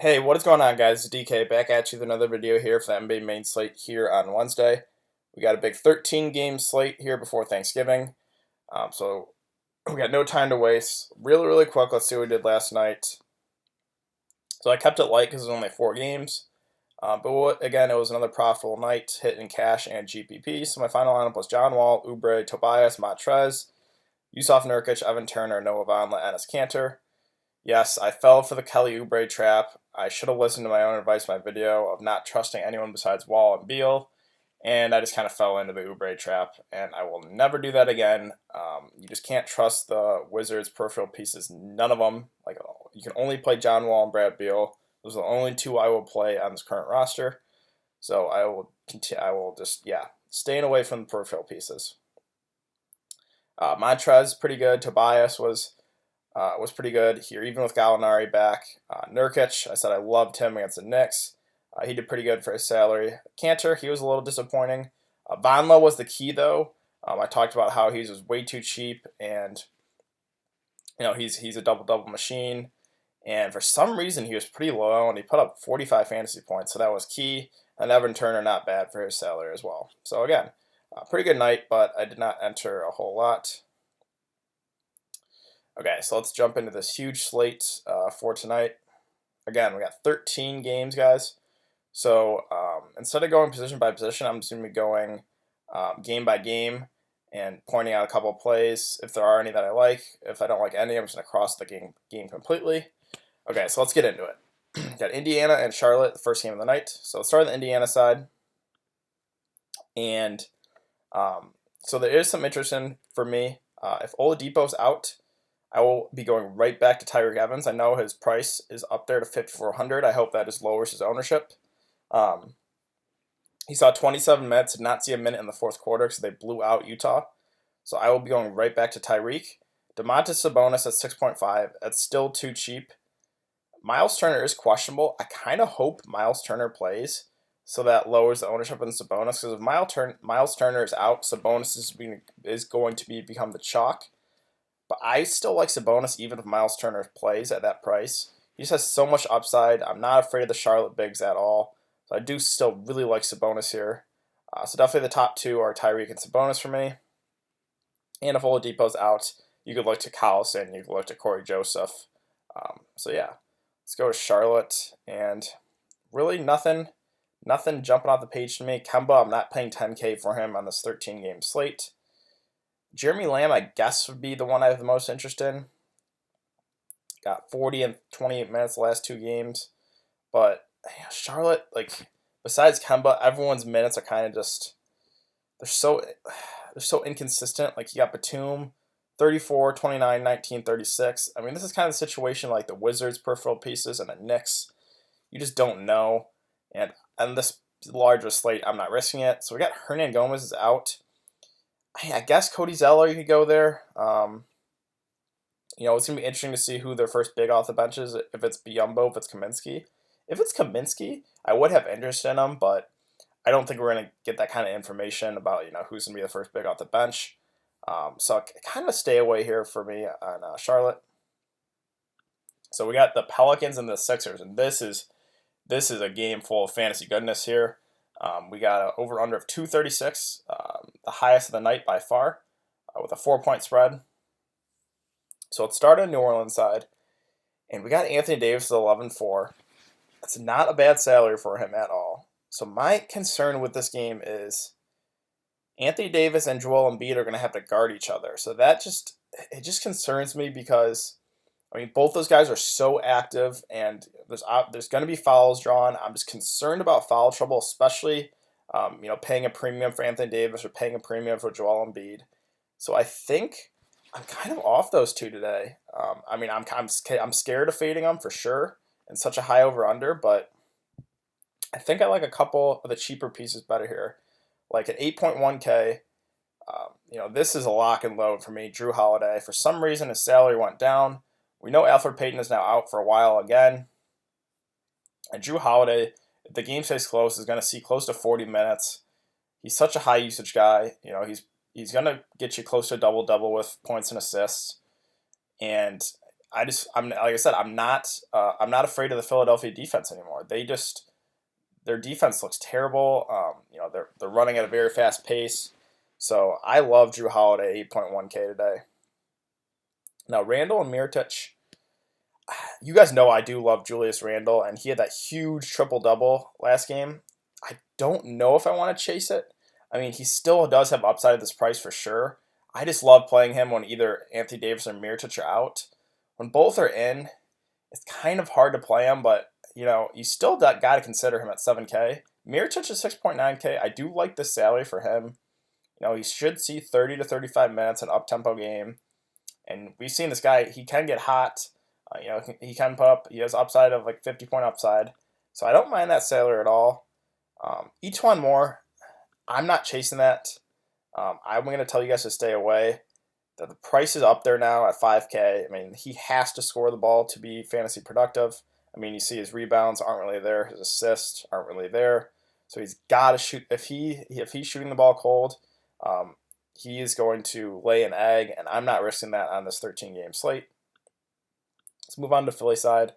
Hey, what is going on, guys? It's DK back at you with another video here for the NBA main slate here on Wednesday. We got a big 13 game slate here before Thanksgiving. So we got no time to waste. Really quick, let's see what we did last night. So I kept it light because it was only 4 games. Again, it was another profitable night, hitting cash and GPP. So my final lineup was John Wall, Oubre, Tobias, Montrez, Yusuf Nurkic, Evan Turner, Noah Vonleh, Enes Kanter. Yes, I fell for the Kelly Oubre trap. I should have listened to my own advice in my video of not trusting anyone besides Wall and Beal, and I just kind of fell into the Oubre trap, and I will never do that again. You just can't trust the Wizards' peripheral pieces. None of them. Like, you can only play John Wall and Brad Beal. Those are the only two I will play on this current roster. So I will continue. I will just staying away from the peripheral pieces. Montrez pretty good. Tobias was pretty good here, even with Gallinari back. Nurkic, I said I loved him against the Knicks. He did pretty good for his salary. Kanter, he was a little disappointing. Vonleh was the key, though. I talked about how he was way too cheap, and he's a double-double machine. And for some reason, he was pretty low, and he put up 45 fantasy points, so that was key. And Evan Turner, not bad for his salary as well. So again, pretty good night, but I did not enter a whole lot. Okay, so let's jump into this huge slate for tonight. Again, we got 13 games, guys. So instead of going position by position, I'm just going to be going game by game and pointing out a couple of plays if there are any that I like. If I don't like any, I'm just going to cross the game completely. Okay, so let's get into it. Got Indiana and Charlotte, the first game of the night. So let's start on the Indiana side. And so there is some interest in for me. If Oladipo's out, I will be going right back to Tyreek Evans. I know his price is up there to 5,400. I hope that just lowers his ownership. He saw 27 minutes, did not see a minute in the fourth quarter because they blew out Utah. So I will be going right back to Tyreek. Domantas Sabonis at 6.5. That's still too cheap. Miles Turner is questionable. I kind of hope Miles Turner plays so that lowers the ownership in Sabonis, because if Miles Turner is out, Sabonis is going to become the chalk. But I still like Sabonis even if Miles Turner plays at that price. He just has so much upside. I'm not afraid of the Charlotte bigs at all. So I do still really like Sabonis here. So definitely the top two are Tyreek and Sabonis for me. And if Oladipo's out, you could look to Collison, you could look to Corey Joseph. So yeah, let's go to Charlotte. And really nothing jumping off the page to me. Kemba, I'm not paying 10K for him on this 13-game slate. Jeremy Lamb, I guess, would be the one I have the most interest in. Got 40 and 28 minutes the last 2 games. But Charlotte, besides Kemba, everyone's minutes are kind of just, they're so inconsistent. Like, you got Batum, 34, 29, 19, 36. I mean, this is kind of the situation like the Wizards' peripheral pieces and the Knicks. You just don't know. And on this larger slate, I'm not risking it. So we got Hernan Gomez is out. I guess Cody Zeller, you could go there. It's going to be interesting to see who their first big off the bench is, if it's Biyombo, if it's Kaminsky. If it's Kaminsky, I would have interest in him, but I don't think we're going to get that kind of information about who's going to be the first big off the bench. So kind of stay away here for me on Charlotte. So we got the Pelicans and the Sixers, and this is a game full of fantasy goodness here. We got an over-under of 236, the highest of the night by far, with a 4-point spread. So let's start on New Orleans side. And we got Anthony Davis at 11-4. That's not a bad salary for him at all. So my concern with this game is Anthony Davis and Joel Embiid are going to have to guard each other. So it just concerns me because, both those guys are so active, and there's going to be fouls drawn. I'm just concerned about foul trouble, especially paying a premium for Anthony Davis or paying a premium for Joel Embiid. So I think I'm kind of off those two today. I'm scared of fading them for sure, and such a high over under, but I think I like a couple of the cheaper pieces better here, like an 8.1K. This is a lock and load for me. Drew Holiday. For some reason, his salary went down. We know Alfred Payton is now out for a while again. And Drew Holiday, if the game stays close, is going to see close to 40 minutes. He's such a high usage guy. He's going to get you close to a double-double with points and assists. And I'm like I said, I'm not afraid of the Philadelphia defense anymore. Their defense looks terrible. They're running at a very fast pace. So I love Drew Holiday 8.1K today. Now Randall and Mirotic, you guys know I do love Julius Randle, and he had that huge triple double last game. I don't know if I want to chase it. I mean, he still does have upside at this price for sure. I just love playing him when either Anthony Davis or Mirotic are out. When both are in, it's kind of hard to play him, but you still got to consider him at 7K. Mirotic is 6.9K. I do like the salary for him. He should see 30 to 35 minutes, an up-tempo game. And we've seen this guy, he can get hot. He can put up, he has upside of like 50-point upside. So I don't mind that salary at all. Each one more, I'm not chasing that. I'm going to tell you guys to stay away. The price is up there now at 5K. I mean, he has to score the ball to be fantasy productive. I mean, you see his rebounds aren't really there. His assists aren't really there. So he's got to shoot. If he's shooting the ball cold, he is going to lay an egg, and I'm not risking that on this 13-game slate. Let's move on to Philly side.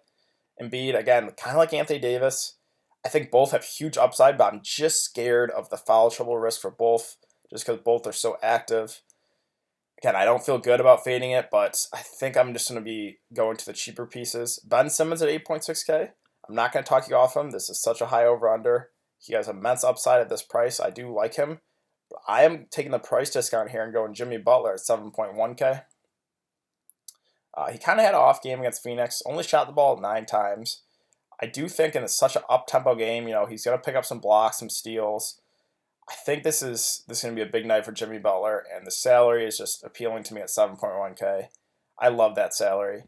Embiid, again, kind of like Anthony Davis. I think both have huge upside, but I'm just scared of the foul trouble risk for both, just because both are so active. Again, I don't feel good about fading it, but I think I'm just going to be going to the cheaper pieces. Ben Simmons at 8.6K. I'm not going to talk you off him. This is such a high over-under. He has immense upside at this price. I do like him. But I am taking the price discount here and going Jimmy Butler at 7.1K. He kind of had an off game against Phoenix. Only shot the ball 9 times. I do think in such an up-tempo game, he's going to pick up some blocks, some steals. I think this is going to be a big night for Jimmy Butler, and the salary is just appealing to me at 7.1K. I love that salary,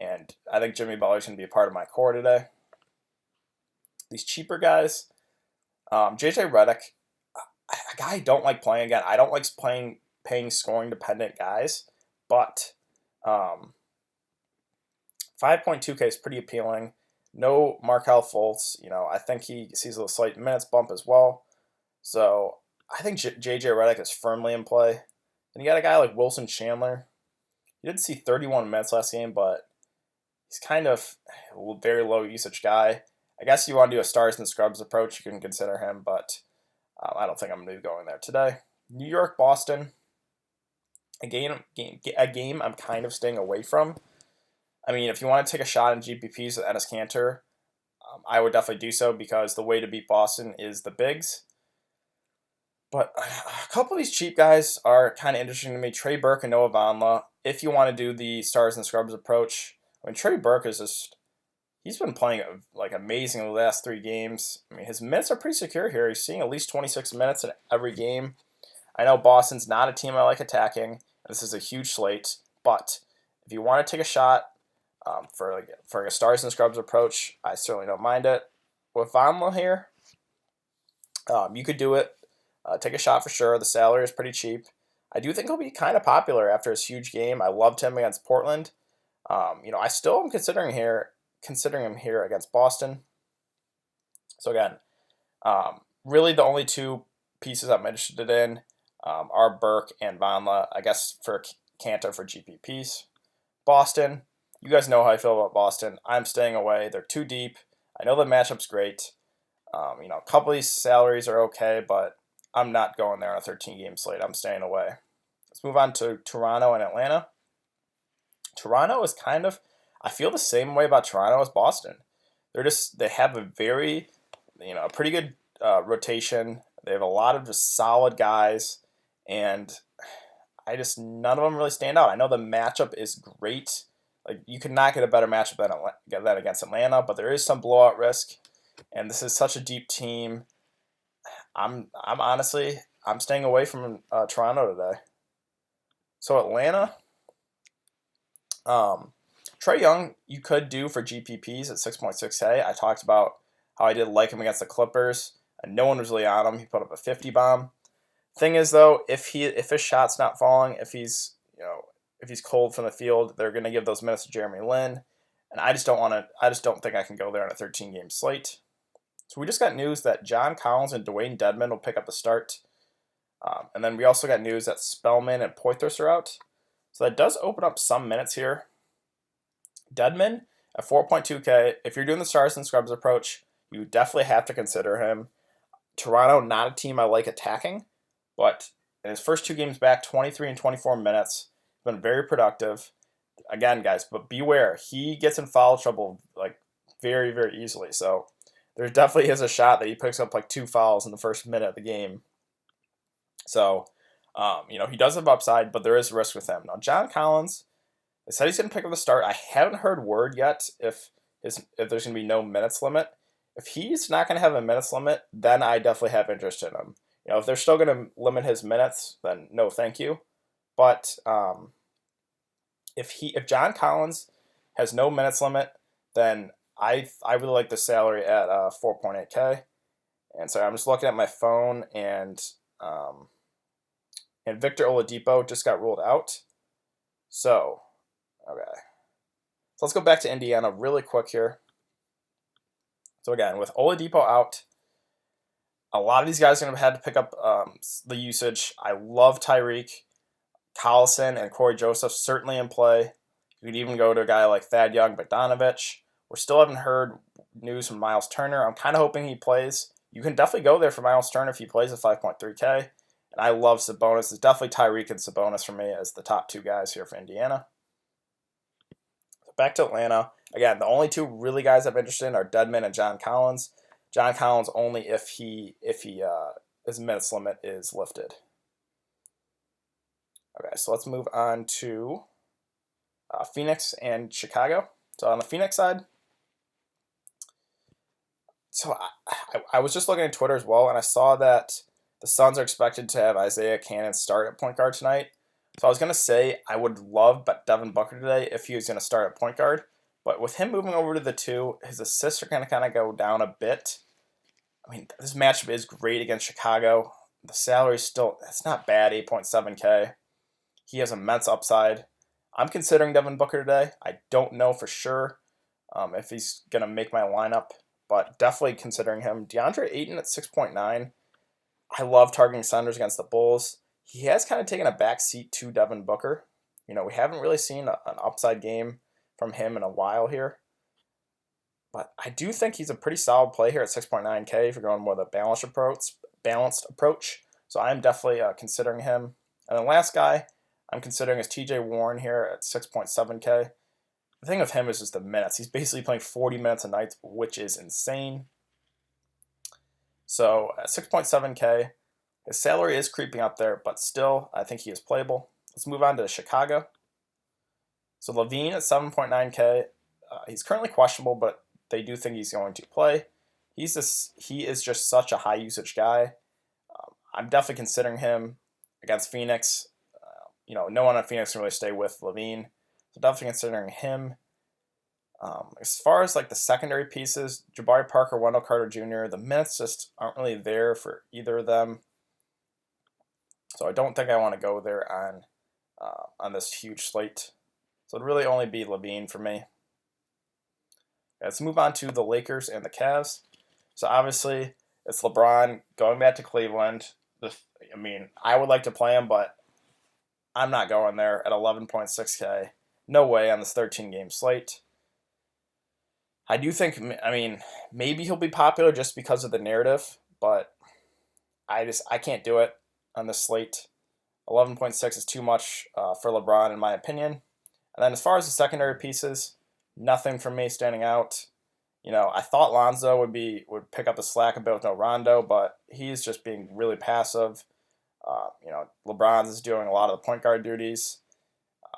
and I think Jimmy Butler is going to be a part of my core today. These cheaper guys, JJ Redick, a guy I don't like playing again. I don't like paying scoring-dependent guys, but 5.2K is pretty appealing. No Markelle Fultz. I think he sees a slight minutes bump as well. So I think JJ Redick is firmly in play. And you got a guy like Wilson Chandler. He didn't see 31 minutes last game, but he's kind of a very low usage guy. I guess you want to do a stars and scrubs approach, you can consider him, but I don't think I'm going to be going there today. New York, Boston. A game I'm kind of staying away from. I mean, if you want to take a shot in GPPs with Enes Kanter, I would definitely do so because the way to beat Boston is the bigs. But a couple of these cheap guys are kind of interesting to me. Trey Burke and Noah Vonleh. If you want to do the stars and scrubs approach, I mean, Trey Burke is he's been playing like amazing in the last 3 games. I mean, his minutes are pretty secure here. He's seeing at least 26 minutes in every game. I know Boston's not a team I like attacking. This is a huge slate, but if you want to take a shot for a stars and scrubs approach, I certainly don't mind it. With Vonleh here, you could do it. Take a shot for sure. The salary is pretty cheap. I do think he'll be kind of popular after his huge game. I loved him against Portland. I still am considering him here against Boston. So again, really the only 2 pieces I'm interested in are Burke and Vonleh. I guess for Kanter for GPPs. Boston, you guys know how I feel about Boston. I'm staying away. They're too deep. I know the matchup's great. A couple of these salaries are okay, but I'm not going there on a 13-game slate. I'm staying away. Let's move on to Toronto and Atlanta. Toronto is I feel the same way about Toronto as Boston. They have a very, a pretty good rotation. They have a lot of just solid guys, and none of them really stand out. I know the matchup is great. Like, you could not get a better matchup than against Atlanta, but there is some blowout risk, and this is such a deep team. I'm honestly staying away from Toronto today. So Atlanta, Trae Young, you could do for GPPs at 6.6K. I talked about how I did like him against the Clippers, and no one was really on him. He put up a 50 bomb. Thing is though, if his shot's not falling, if he's cold from the field, they're going to give those minutes to Jeremy Lin, and I just don't think I can go there on a 13-game slate. So we just got news that John Collins and Dwayne Dedmon will pick up the start. And then we also got news that Spellman and Poitras are out. So that does open up some minutes here. Dedmon at 4.2K. If you're doing the stars and scrubs approach, you definitely have to consider him. Toronto, not a team I like attacking, but in his first 2 games back, 23 and 24 minutes, been very productive. Again, guys, but beware, he gets in foul trouble like very, very easily. So there definitely is a shot that he picks up like 2 fouls in the first minute of the game. So, he does have upside, but there is risk with him. Now, John Collins, they said he's going to pick up the start. I haven't heard word yet if there's going to be no minutes limit. If he's not going to have a minutes limit, then I definitely have interest in him. If they're still going to limit his minutes, then no, thank you. But if John Collins has no minutes limit, then I really like the salary at 4.8K. And so I'm just looking at my phone, and Victor Oladipo just got ruled out. So, okay. So let's go back to Indiana really quick here. So again, with Oladipo out, a lot of these guys are going to have to pick up the usage. I love Tyreek, Collison, and Corey Joseph certainly in play. You could even go to a guy like Thad Young, Bogdanovich. We still haven't heard news from Miles Turner. I'm kind of hoping he plays. You can definitely go there for Miles Turner if he plays at 5.3K. And I love Sabonis. It's definitely Tyreek and Sabonis for me as the top 2 guys here for Indiana. Back to Atlanta. Again, the only 2 really guys I'm interested in are Dedmon and John Collins. John Collins only if his minutes limit is lifted. Okay, so let's move on to Phoenix and Chicago. So on the Phoenix side, so I was just looking at Twitter as well, and I saw that the Suns are expected to have Isaiah Cannon start at point guard tonight. So I was going to say I would love Devin Booker today if he was going to start at point guard. But with him moving over to the 2, his assists are going to kind of go down a bit. I mean, this matchup is great against Chicago. The salary is still, it's not bad, 8.7K. He has immense upside. I'm considering Devin Booker today. I don't know for sure if he's going to make my lineup, but definitely considering him. DeAndre Ayton at 6.9. I love targeting centers against the Bulls. He has kind of taken a back seat to Devin Booker. We haven't really seen an upside game from him in a while here. But I do think he's a pretty solid play here at 6.9K if you're going more the balanced approach. So I'm definitely considering him. And the last guy I'm considering is TJ Warren here at 6.7K. The thing with him is just the minutes. He's basically playing 40 minutes a night, which is insane. So at 6.7K, his salary is creeping up there, but still, I think he is playable. Let's move on to Chicago. So Levine at 7.9K. He's currently questionable, but they do think he's going to play. He is just such a high usage guy. I'm definitely considering him against Phoenix. No one on Phoenix can really stay with Levine, so definitely considering him. As far as like the secondary pieces, Jabari Parker, Wendell Carter Jr., the minutes just aren't really there for either of them. So I don't think I want to go there on this huge slate. So it'd really only be Levine for me. Let's move on to the Lakers and the Cavs. So obviously it's LeBron going back to Cleveland. I would like to play him, but I'm not going there at 11.6K. No way on this 13-game slate. I do think, maybe he'll be popular just because of the narrative, but I can't do it on this slate. 11.6 is too much for LeBron, in my opinion. And then as far as the secondary pieces, nothing from me standing out. I thought Lonzo would pick up the slack a bit with no Rondo, but he's just being really passive. LeBron's is doing a lot of the point guard duties.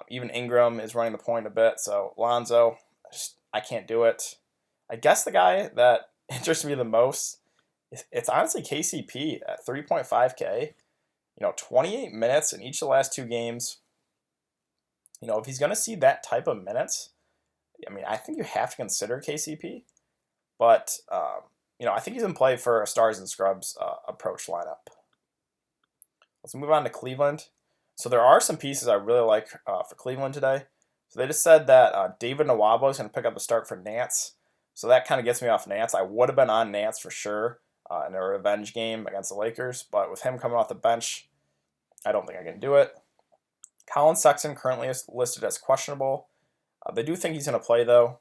Even Ingram is running the point a bit. So Lonzo, I can't do it. I guess the guy that interests me the most, it's honestly KCP at 3.5K. 28 minutes in each of the last 2 games. If he's going to see that type of minutes, I think you have to consider KCP. But, I think he's in play for a Stars and Scrubs approach lineup. Let's move on to Cleveland. So there are some pieces I really like for Cleveland today. So they just said that David Nwaba is going to pick up a start for Nance. So that kind of gets me off Nance. I would have been on Nance for sure in a revenge game against the Lakers. But with him coming off the bench, I don't think I can do it. Colin Sexton currently is listed as questionable. They do think he's going to play, though.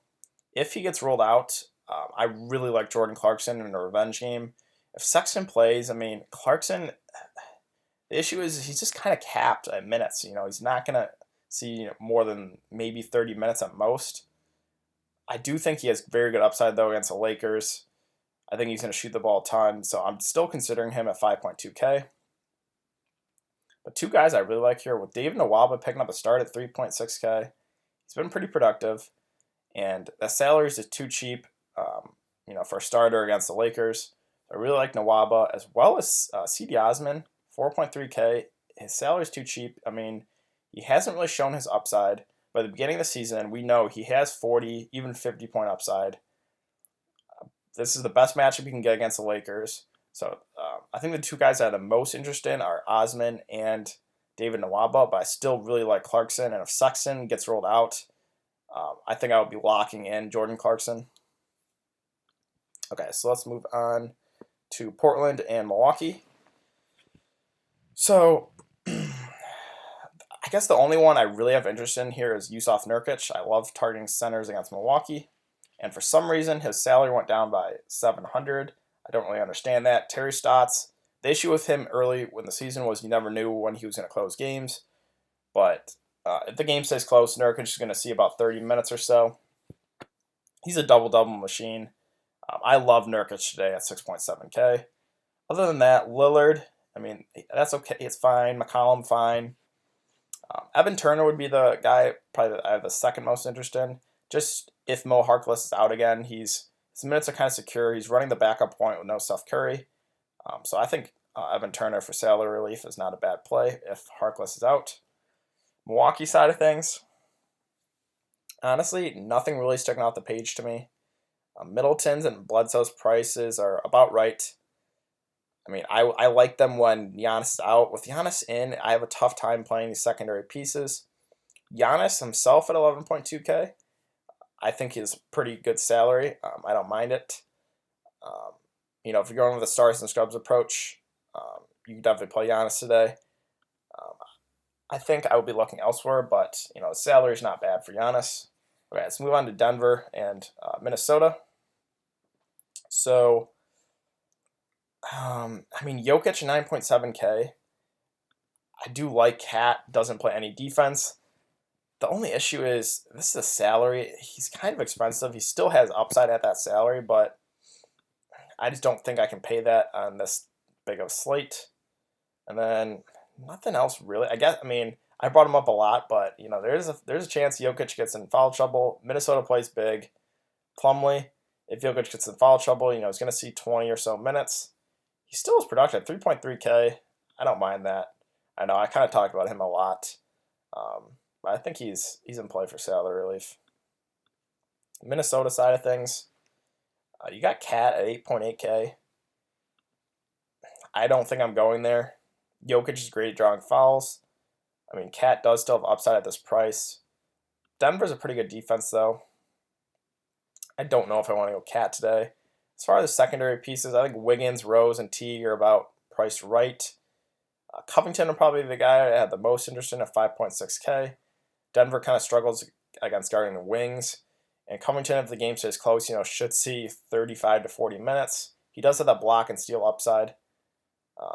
If he gets rolled out, I really like Jordan Clarkson in a revenge game. If Sexton plays, I mean, Clarkson, the issue is he's just kind of capped at minutes. He's not going to see more than maybe 30 minutes at most. I do think he has very good upside, though, against the Lakers. I think he's going to shoot the ball a ton, so I'm still considering him at 5.2K. But two guys I really like here, with David Nwaba picking up a start at 3.6K. He's been pretty productive, and the salary is just too cheap, for a starter against the Lakers. I really like Nwaba, as well as C.D. Osman, 4.3K. His salary is too cheap. I mean, he hasn't really shown his upside. By the beginning of the season, we know he has 40, even 50-point upside. This is the best matchup you can get against the Lakers. So I think the two guys I have the most interest in are Osman and David Nwaba, but I still really like Clarkson. And if Sexton gets rolled out, I think I would be locking in Jordan Clarkson. Okay, so let's move on to Portland and Milwaukee. So I guess the only one I really have interest in here is Yusuf Nurkic. I love targeting centers against Milwaukee. And for some reason, his salary went down by $700. I don't really understand that. Terry Stotts, the issue with him early when the season was you never knew when he was going to close games. But if the game stays close, Nurkic is going to see about 30 minutes or so. He's a double-double machine. I love Nurkic today at 6.7K. Other than that, Lillard, I mean, that's okay. It's fine. McCollum, fine. Evan Turner would be the guy probably that I have the second most interest in. Just if Mo Harkless is out again, his minutes are kind of secure. He's running the backup point with no Steph Curry. So I think Evan Turner for salary relief is not a bad play if Harkless is out. Milwaukee side of things, honestly, nothing really sticking out the page to me. Middleton's and Bledsoe's prices are about right. I mean, I like them when Giannis is out. With Giannis in, I have a tough time playing these secondary pieces. Giannis himself at 11.2K, I think is pretty good salary. I don't mind it. If you're going with a stars and scrubs approach, you can definitely play Giannis today. I think I would be looking elsewhere, but the salary is not bad for Giannis. Okay, let's move on to Denver and Minnesota. So, Jokic 9.7K. I do like Cat, doesn't play any defense. The only issue is this is a salary. He's kind of expensive. He still has upside at that salary, but I just don't think I can pay that on this big of a slate. And then nothing else really. I brought him up a lot, but there's a chance Jokic gets in foul trouble. Minnesota plays big. Plumlee, if Jokic gets in foul trouble, he's going to see 20 or so minutes. He still is productive, 3.3K. I don't mind that. I know I kind of talked about him a lot, but I think he's in play for salary relief. Minnesota side of things, you got Cat at 8.8K. I don't think I'm going there. Jokic is great at drawing fouls. Cat does still have upside at this price. Denver's a pretty good defense, though. I don't know if I want to go Cat today. As far as the secondary pieces, I think Wiggins, Rose, and Teague are about priced right. Covington will probably be the guy I had the most interest in at 5.6K. Denver kind of struggles against guarding the wings. And Covington, if the game stays close, should see 35 to 40 minutes. He does have that block and steal upside.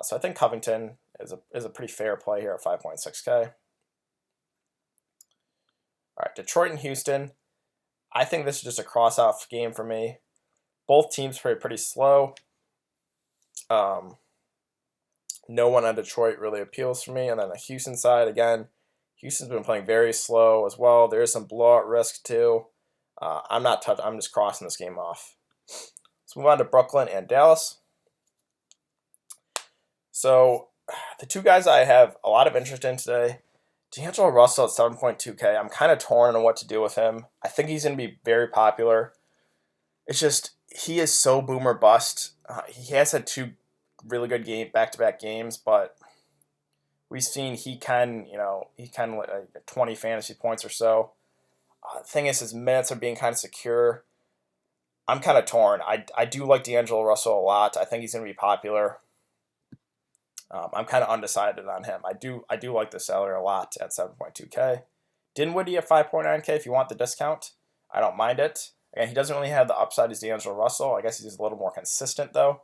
So I think Covington is a pretty fair play here at 5.6K. All right, Detroit and Houston. I think this is just a cross-off game for me. Both teams play pretty slow. No one on Detroit really appeals for me. And then the Houston side, again, Houston's been playing very slow as well. There is some blowout risk too. I'm just crossing this game off. Let's move on to Brooklyn and Dallas. So the two guys I have a lot of interest in today, D'Angelo Russell at 7.2K. I'm kind of torn on what to do with him. I think he's going to be very popular. It's just he is so boom or bust. He has had two really good back-to-back games, but we've seen he can like 20 fantasy points or so. The thing is, his minutes are being kind of secure. I'm kind of torn. I do like D'Angelo Russell a lot. I think he's going to be popular. I'm kind of undecided on him. I do like the salary a lot at 7.2K. Dinwiddie at 5.9K if you want the discount. I don't mind it. Again, he doesn't really have the upside as D'Angelo Russell. I guess he's a little more consistent, though.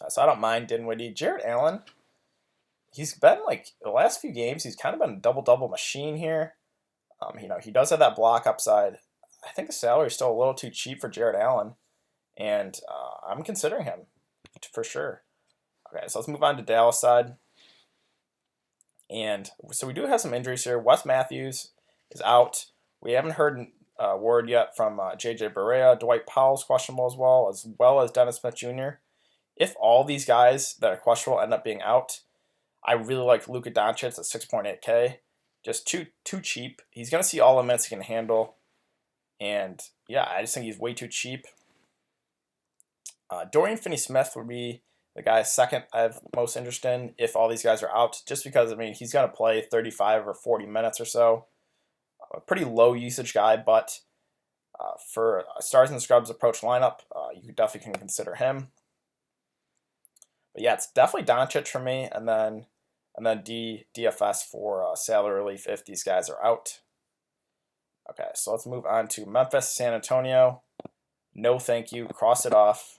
So I don't mind Dinwiddie. Jared Allen, he's been like, the last few games, he's kind of been a double-double machine here. He does have that block upside. I think the salary is still a little too cheap for Jared Allen, and I'm considering him for sure. Okay, so let's move on to Dallas side. And so we do have some injuries here. Wes Matthews is out. We haven't heard word yet from J.J. Barea. Dwight Powell's questionable as well as Dennis Smith Jr. If all these guys that are questionable end up being out, I really like Luka Doncic at 6.8K. Just too cheap. He's going to see all the minutes he can handle. And yeah, I just think he's way too cheap. Dorian Finney-Smith would be the guy second I have most interest in if all these guys are out, just because, he's going to play 35 or 40 minutes or so. A pretty low usage guy, but for a Stars and Scrubs approach lineup, you definitely can consider him. But yeah, it's definitely Doncic for me, and then DFS for salary relief if these guys are out. Okay, so let's move on to Memphis, San Antonio. No thank you, cross it off.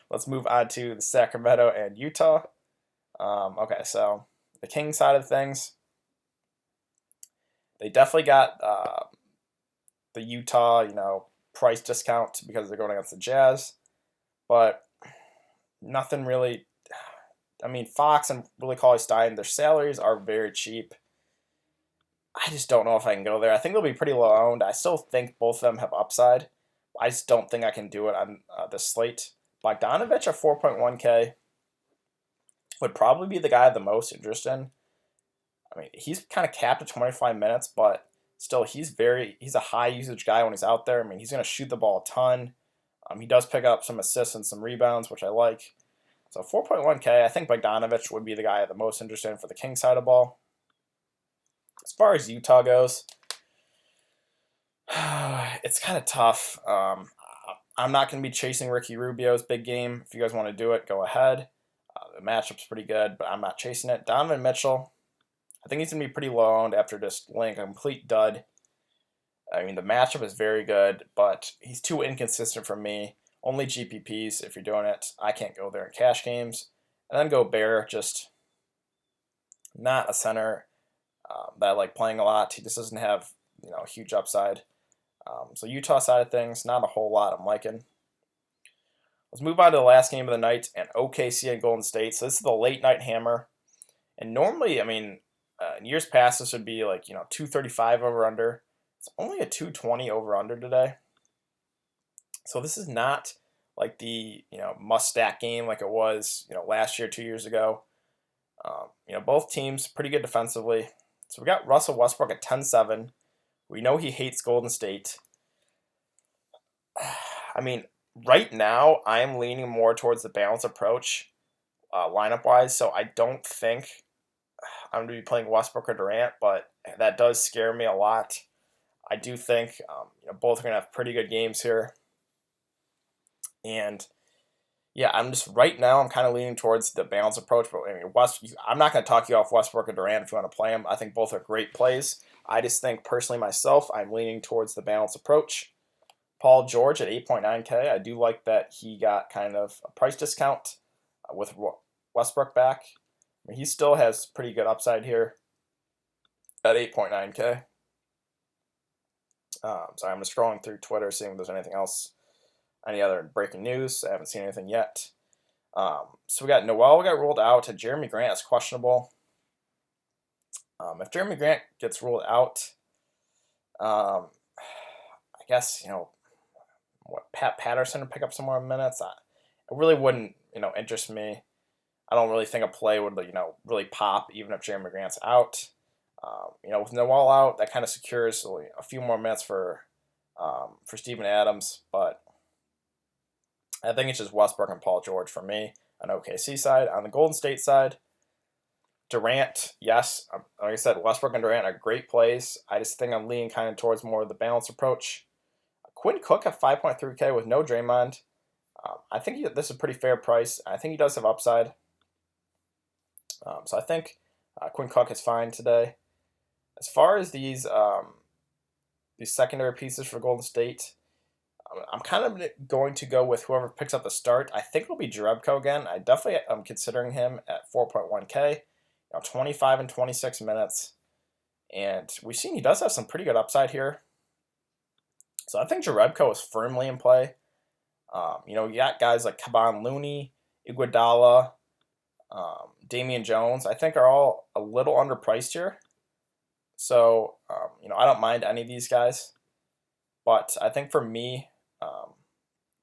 Let's move on to the Sacramento and Utah. Okay, so the Kings side of things, they definitely got the Utah, price discount because they're going against the Jazz, but nothing really. Fox and Willie Cauley-Stein, their salaries are very cheap. I just don't know if I can go there. I think they'll be pretty low owned. I still think both of them have upside. I just don't think I can do it on this slate. Bogdanovich at 4.1K would probably be the guy I have the most interest in. He's kind of capped at 25 minutes, but still, he's a high usage guy when he's out there. He's going to shoot the ball a ton. He does pick up some assists and some rebounds, which I like. So 4.1K, I think Bogdanovich would be the guy I have the most interest in for the King side of ball. As far as Utah goes, it's kind of tough. I'm not going to be chasing Ricky Rubio's big game. If you guys want to do it, go ahead. The matchup's pretty good, but I'm not chasing it. Donovan Mitchell, I think he's going to be pretty low owned after just laying a complete dud. The matchup is very good, but he's too inconsistent for me. Only GPPs if you're doing it. I can't go there in cash games. And then Gobert, just not a center that I like playing a lot. He just doesn't have a huge upside. So Utah side of things, not a whole lot I'm liking. Let's move on to the last game of the night, and OKC and Golden State. So this is the late night hammer. And normally, in years past, this would be like, 235 over under. It's only a 220 over under today. So this is not like the, must stack game like it was, last year, 2 years ago. Both teams pretty good defensively. So we got Russell Westbrook at 10-7. We know he hates Golden State. Right now, I am leaning more towards the balanced approach lineup-wise, so I don't think I'm going to be playing Westbrook or Durant, but that does scare me a lot. I do think both are going to have pretty good games here. And yeah, I'm kind of leaning towards the balanced approach, but I'm not going to talk you off Westbrook or Durant if you want to play them. I think both are great plays. I just think personally myself, I'm leaning towards the balanced approach. Paul George at 8.9K. I do like that he got kind of a price discount with Westbrook back. He still has pretty good upside here at 8.9K. Sorry, I'm just scrolling through Twitter, seeing if there's anything else, any other breaking news. I haven't seen anything yet. So we got Noel got ruled out, and Jeremy Grant is questionable. If Jeremy Grant gets ruled out, I guess, Pat Patterson to pick up some more minutes. It really wouldn't, interest me. I don't really think a play would, really pop even if Jeremy Grant's out. With Noel out, that kind of secures a few more minutes for Steven Adams, but I think it's just Westbrook and Paul George for me on OKC side. On the Golden State side, Durant, yes, like I said, Westbrook and Durant are great plays. I just think I'm leaning kind of towards more of the balanced approach. Quinn Cook at 5.3K with no Draymond. I think this is a pretty fair price. I think he does have upside. So I think Quinn Cook is fine today. As far as these secondary pieces for Golden State, I'm kind of going to go with whoever picks up the start. I think it'll be Jerebko again. I definitely am considering him at 4.1K. 25 and 26 minutes. And we've seen he does have some pretty good upside here. So I think Jerebko is firmly in play. You got guys like Kevon Looney, Iguodala, Damian Jones. I think are all a little underpriced here. So, I don't mind any of these guys. But I think for me,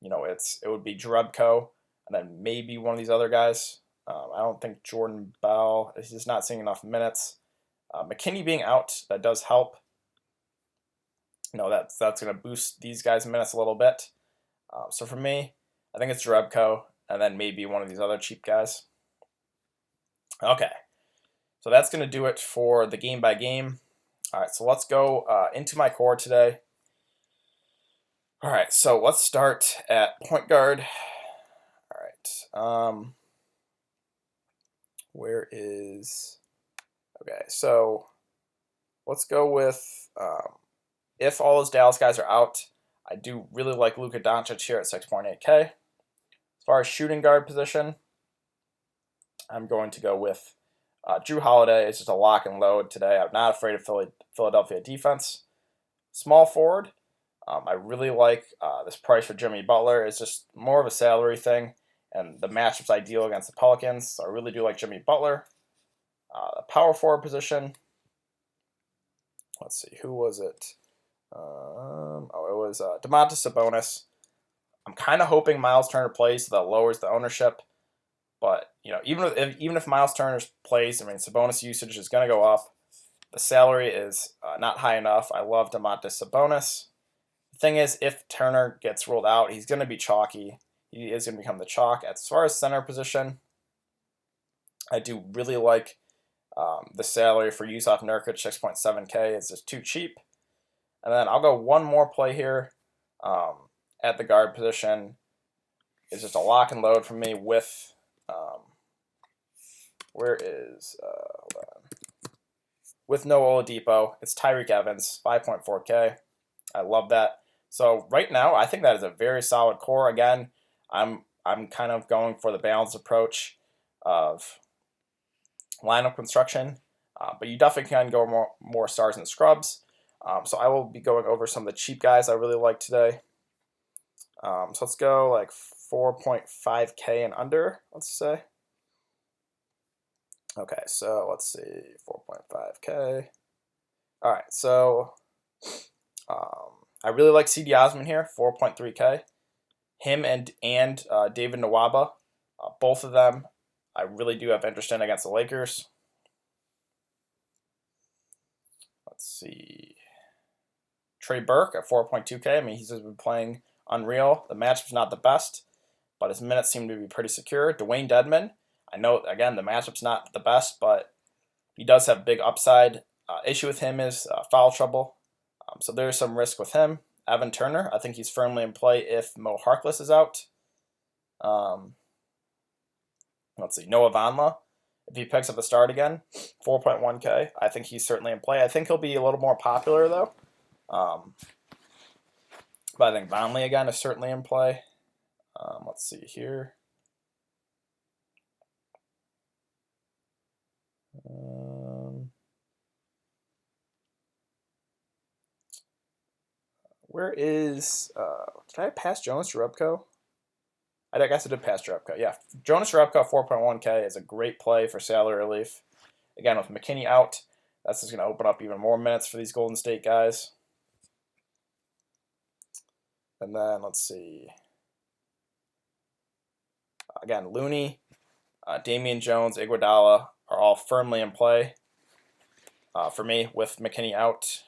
it would be Jerebko and then maybe one of these other guys. I don't think Jordan Bell is just not seeing enough minutes. McKinney being out, that does help. That's going to boost these guys' minutes a little bit. So for me, I think it's Jerebko and then maybe one of these other cheap guys. Okay, so that's going to do it for the game by game. All right, so let's go into my core today. All right, so let's start at point guard. All right, okay, so let's go with, if all those Dallas guys are out, I do really like Luka Doncic here at 6.8K. As far as shooting guard position, I'm going to go with Jrue Holiday. It's just a lock and load today. I'm not afraid of Philadelphia defense. Small forward, I really like this price for Jimmy Butler. It's just more of a salary thing, and the matchup's ideal against the Pelicans, so I really do like Jimmy Butler. The power forward position, let's see, who was it? It was Domantas Sabonis. I'm kind of hoping Miles Turner plays, so that lowers the ownership. But even if Miles Turner plays, Sabonis usage is going to go up. The salary is not high enough. I love Domantas Sabonis. The thing is, if Turner gets ruled out, he's going to be chalky. He is going to become the chalk. As far as center position, I do really like the salary for Yusuf Nurkic, 6.7K. It's just too cheap. And then I'll go one more play here at the guard position. It's just a lock and load for me with, with no Oladipo. It's Tyreek Evans, 5.4K. I love that. So right now, I think that is a very solid core. Again, I'm kind of going for the balanced approach of lineup construction, but you definitely can go more stars and scrubs. So I will be going over some of the cheap guys I really like today. So let's go like 4.5K and under, let's say. Okay, so let's see, 4.5K. All right, so I really like C.D. Osman here, 4.3K. Him and David Nwaba, both of them, I really do have interest in against the Lakers. Let's see. Trey Burke at 4.2K. He's just been playing unreal. The matchup's not the best, but his minutes seem to be pretty secure. Dwayne Dedmon, I know, again, the matchup's not the best, but he does have big upside. Issue with him is foul trouble, so there's some risk with him. Evan Turner, I think he's firmly in play if Mo Harkless is out. Let's see, Noah Vonleh, if he picks up the start again, 4.1K. I think he's certainly in play. I think he'll be a little more popular, though. But I think Vonleh, again, is certainly in play. Let's see here. Where is, did I pass Jonas Jerebko? I guess I did pass Jerebko. Yeah, Jonas Jerebko, 4.1K is a great play for salary relief. Again, with McKinney out, that's just going to open up even more minutes for these Golden State guys. And then, let's see. Again, Looney, Damian Jones, Iguodala are all firmly in play for me with McKinney out.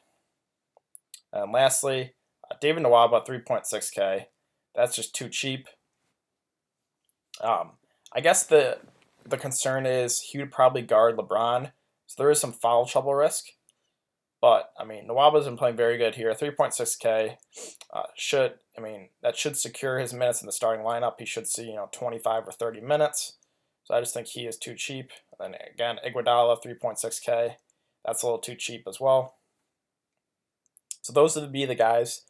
And lastly, David Nwaba, 3.6K. That's just too cheap. I guess the concern is he would probably guard LeBron, so there is some foul trouble risk. But Nwaba's been playing very good here. 3.6K that should secure his minutes in the starting lineup. He should see 25 or 30 minutes. So I just think he is too cheap. And then again, Iguodala, 3.6K. That's a little too cheap as well. So those would be the guys.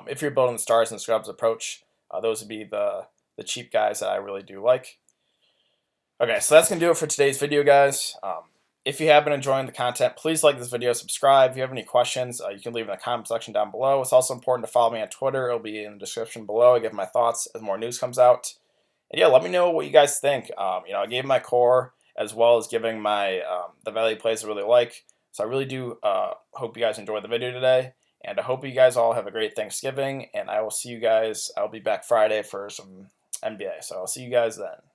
If you're building the stars and scrubs approach, those would be the cheap guys that I really do like. Okay, so that's going to do it for today's video, guys. If you have been enjoying the content, please like this video, subscribe. If you have any questions, you can leave in the comment section down below. It's also important to follow me on Twitter. It'll be in the description below. I give my thoughts as more news comes out. And yeah, let me know what you guys think. I gave my core as well as giving my the value plays I really like. So I really do hope you guys enjoyed the video today. And I hope you guys all have a great Thanksgiving. And I will see you guys. I'll be back Friday for some NBA. So I'll see you guys then.